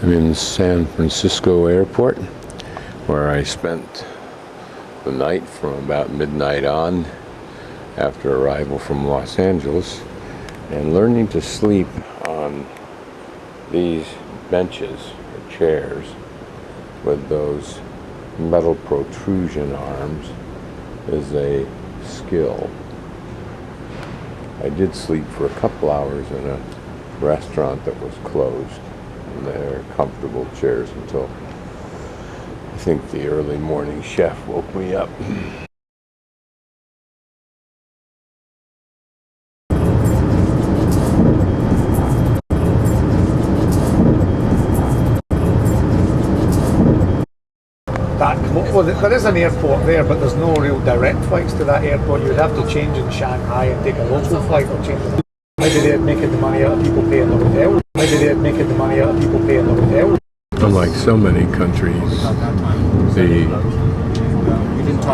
I'm in San Francisco Airport, where I spent the night from about midnight on after arrival from Los Angeles, and learning to sleep on these benches or chairs with those metal protrusion arms is a skill. I did sleep for a couple hours in a restaurant that was closed, and they're comfortable chairs until I think the early morning chef woke me up. Well, there is an airport there, but there's no real direct flights to that airport. You'd have to change in Shanghai and take a local flight or change. Maybe they're making the money out of people paying the hotel. Maybe they're making the money out of people paying the hotel. Unlike so many countries, the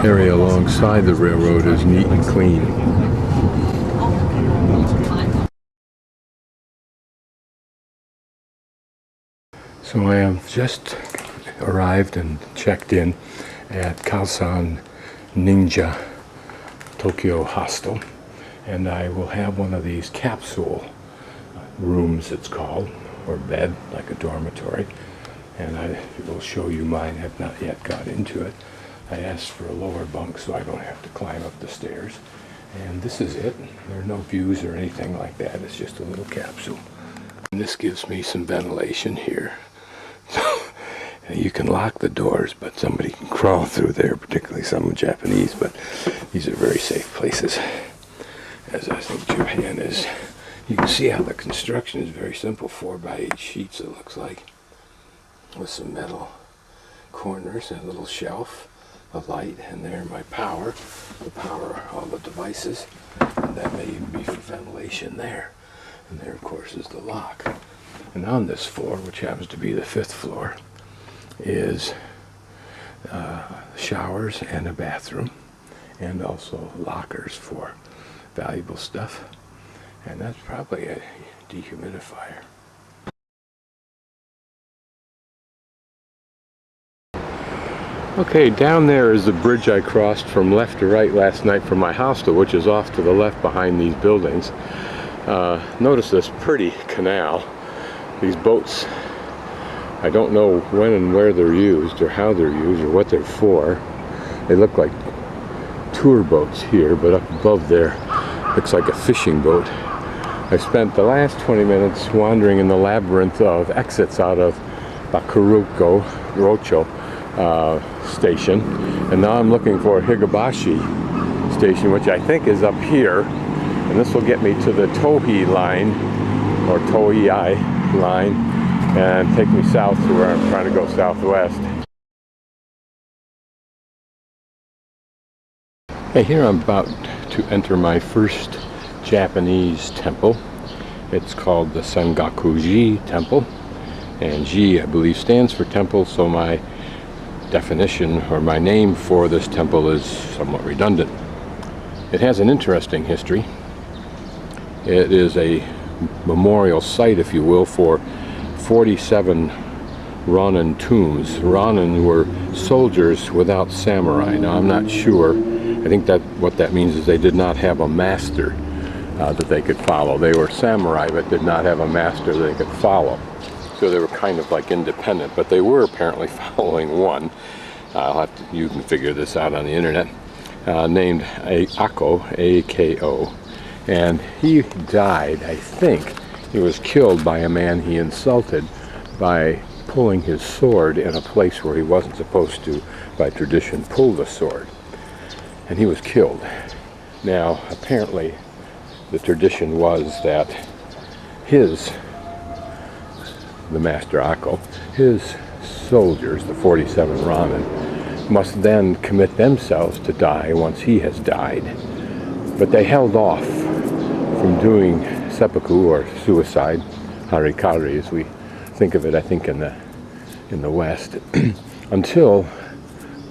area alongside the railroad is neat and clean. So I have just arrived and checked in at Khaosan Ninja Tokyo Hostel, and I will have one of these capsule rooms, it's called, or bed, like a dormitory, and I will show you mine. I have not yet got into it. I asked for a lower bunk so I don't have to climb up the stairs, and this is it. There are no views or anything like that. It's just a little capsule, and this gives me some ventilation here. You can lock the doors, but somebody can crawl through there, particularly some Japanese, but these are very safe places, as I think Japan is. You can see how the construction is very simple, 4x8 sheets it looks like, with some metal corners and a little shelf, a light, and there my power, to power all the devices, and that may even be for ventilation there. And there, of course, is the lock. And on this floor, which happens to be the 5th floor, is showers and a bathroom, and also lockers for valuable stuff, and that's probably a dehumidifier. Okay, down there is the bridge I crossed from left to right last night from my hostel, which is off to the left behind these buildings. Notice this pretty canal. These boats, I don't know when and where they're used, or how they're used, or what they're for. They look like tour boats here, but up above there looks like a fishing boat. I spent the last 20 minutes wandering in the labyrinth of exits out of Bakuruko Rocho station, and now I'm looking for Higabashi station, which I think is up here, and this will get me to the Tohei line, or Tohei line, and take me south to where I'm trying to go southwest. Okay, here I'm about to enter my first Japanese temple. It's called the Sengaku-ji Temple, and Ji, I believe, stands for temple, so my definition, or my name for this temple, is somewhat redundant. It has an interesting history. It is a memorial site, if you will, for 47 Ronin tombs. Ronin were soldiers without samurai. Now, I'm not sure. I think that what that means is they did not have a master that they could follow. They were samurai, but did not have a master they could follow. So they were kind of like independent, but they were apparently following one. You can figure this out on the internet. Named Ako, A-K-O, and he died, I think. He was killed by a man he insulted by pulling his sword in a place where he wasn't supposed to, by tradition, pull the sword. And he was killed. Now, apparently, the tradition was that the master Ako, his soldiers, the 47 Ronin, must then commit themselves to die once he has died. But they held off from doing seppuku, or suicide, harikari as we think of it, I think, in the West, until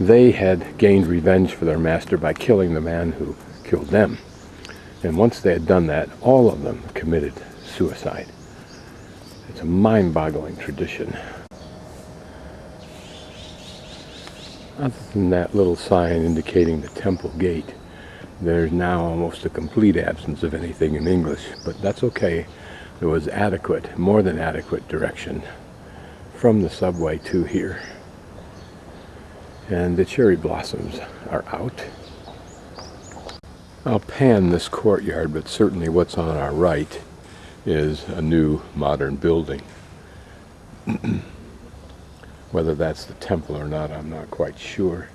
they had gained revenge for their master by killing the man who killed them. And once they had done that, all of them committed suicide. It's a mind-boggling tradition. Other than that little sign indicating the temple gate, there's now almost a complete absence of anything in English, but that's okay. There was adequate, more than adequate direction from the subway to here. And the cherry blossoms are out. I'll pan this courtyard, but certainly what's on our right is a new modern building. Whether that's the temple or not, I'm not quite sure.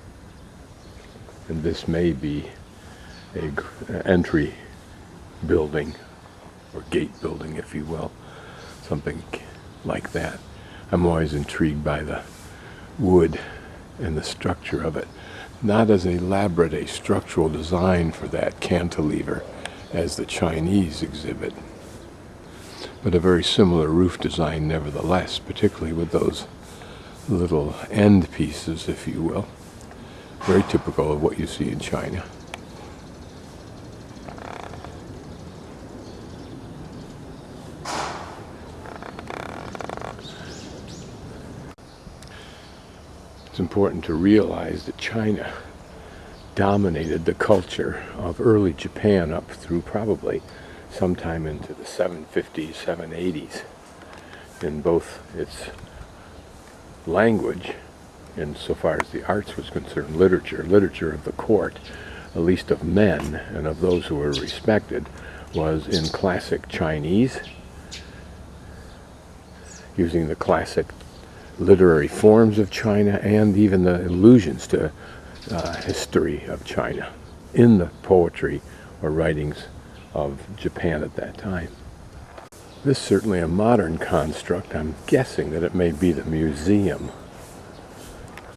And this may be an entry building, or gate building, if you will, something like that. I'm always intrigued by the wood and the structure of it. Not as elaborate a structural design for that cantilever as the Chinese exhibit, but a very similar roof design nevertheless, particularly with those little end pieces, if you will. Very typical of what you see in China. It's important to realize that China dominated the culture of early Japan up through probably sometime into the 750s, 780s in both its language, and so far as the arts was concerned, literature of the court, at least of men and of those who were respected, was in classic Chinese, using the classic literary forms of China and even the allusions to history of China in the poetry or writings of Japan at that time. This is certainly a modern construct. I'm guessing that it may be the museum